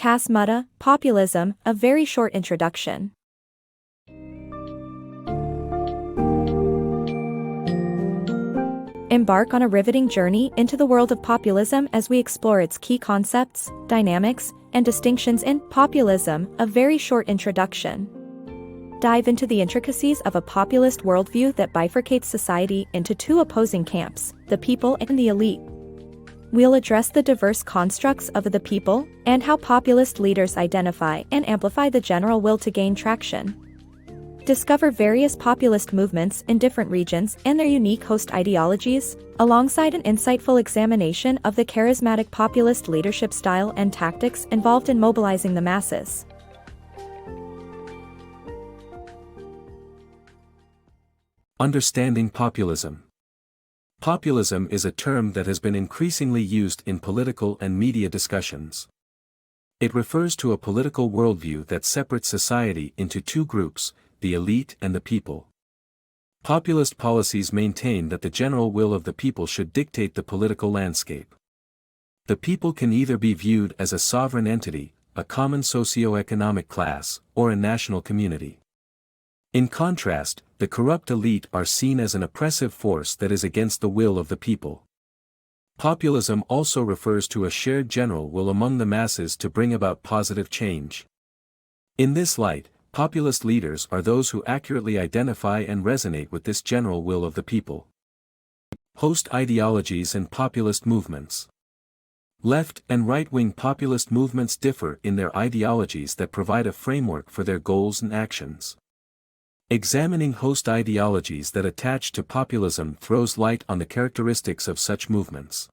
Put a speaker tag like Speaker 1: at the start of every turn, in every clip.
Speaker 1: Cas Mudde, Populism, a very short introduction. Embark on a riveting journey into the world of populism as we explore its key concepts, dynamics, and distinctions in Populism, a very short introduction. Dive into the intricacies of a populist worldview that bifurcates society into two opposing camps, the people and the elite. We'll address the diverse constructs of the people and how populist leaders identify and amplify the general will to gain traction. Discover various populist movements in different regions and their unique host ideologies, alongside an insightful examination of the charismatic populist leadership style and tactics involved in mobilizing the masses.
Speaker 2: Understanding populism. Populism is a term that has been increasingly used in political and media discussions. It refers to a political worldview that separates society into two groups, the elite and the people. Populist policies maintain that the general will of the people should dictate the political landscape. The people can either be viewed as a sovereign entity, a common socio-economic class, or a national community. In contrast, the corrupt elite are seen as an oppressive force that is against the will of the people. Populism also refers to a shared general will among the masses to bring about positive change. In this light, populist leaders are those who accurately identify and resonate with this general will of the people. Host ideologies and populist movements. Left and right-wing populist movements differ in their ideologies that provide a framework for their goals and actions. Examining host ideologies that attach to populism throws light on the characteristics of such movements.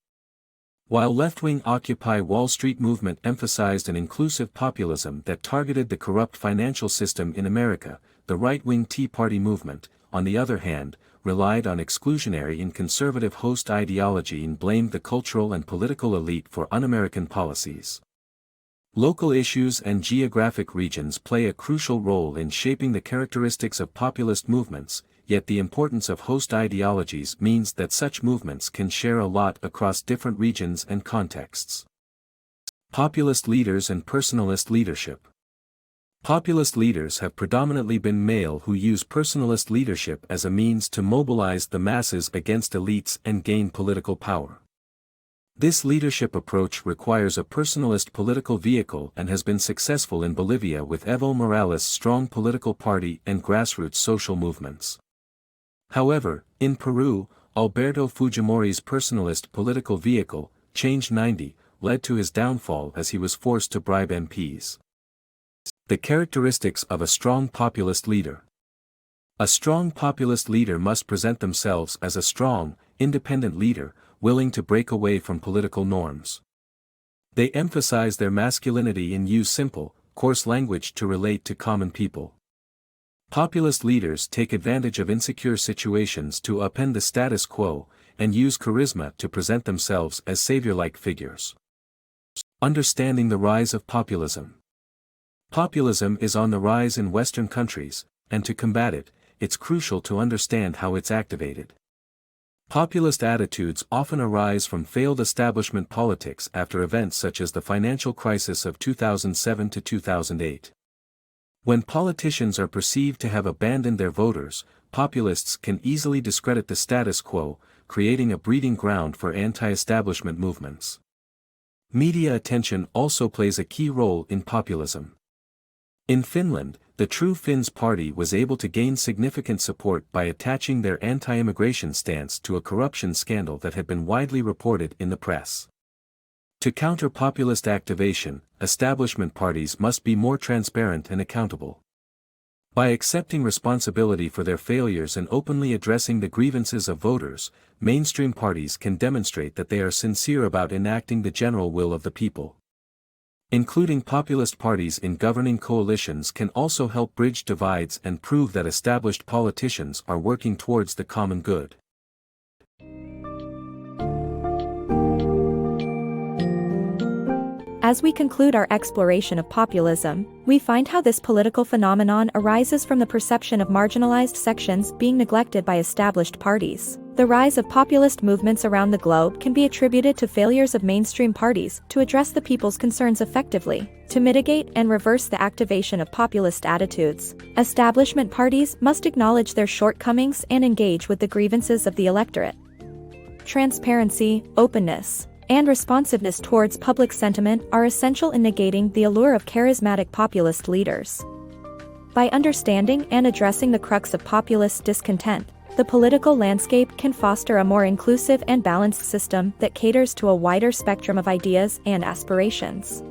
Speaker 2: While left-wing Occupy Wall Street movement emphasized an inclusive populism that targeted the corrupt financial system in America, the right-wing Tea Party movement, on the other hand, relied on exclusionary and conservative host ideology and blamed the cultural and political elite for un-American policies. Local issues and geographic regions play a crucial role in shaping the characteristics of populist movements, yet the importance of host ideologies means that such movements can share a lot across different regions and contexts. Populist leaders and personalist leadership. Populist leaders have predominantly been male who use personalist leadership as a means to mobilize the masses against elites and gain political power. This leadership approach requires a personalist political vehicle and has been successful in Bolivia with Evo Morales' strong political party and grassroots social movements. However, in Peru, Alberto Fujimori's personalist political vehicle, Change 90, led to his downfall as he was forced to bribe MPs. The characteristics of a strong populist leader. A strong populist leader must present themselves as a strong, independent leader, willing to break away from political norms. They emphasize their masculinity and use simple, coarse language to relate to common people. Populist leaders take advantage of insecure situations to upend the status quo, and use charisma to present themselves as savior-like figures. Understanding the rise of populism. Populism is on the rise in Western countries, and to combat it, it's crucial to understand how it's activated. Populist attitudes often arise from failed establishment politics after events such as the financial crisis of 2007 to 2008. When politicians are perceived to have abandoned their voters, populists can easily discredit the status quo, creating a breeding ground for anti-establishment movements. Media attention also plays a key role in populism. In Finland, the True Finns party was able to gain significant support by attaching their anti-immigration stance to a corruption scandal that had been widely reported in the press. To counter populist activation, establishment parties must be more transparent and accountable. By accepting responsibility for their failures and openly addressing the grievances of voters, mainstream parties can demonstrate that they are sincere about enacting the general will of the people. Including populist parties in governing coalitions can also help bridge divides and prove that established politicians are working towards the common good.
Speaker 1: As we conclude our exploration of populism, we find how this political phenomenon arises from the perception of marginalized sections being neglected by established parties. The rise of populist movements around the globe can be attributed to failures of mainstream parties to address the people's concerns effectively. To mitigate and reverse the activation of populist attitudes, establishment parties must acknowledge their shortcomings and engage with the grievances of the electorate. Transparency, openness, and responsiveness towards public sentiment are essential in negating the allure of charismatic populist leaders. By understanding and addressing the crux of populist discontent, the political landscape can foster a more inclusive and balanced system that caters to a wider spectrum of ideas and aspirations.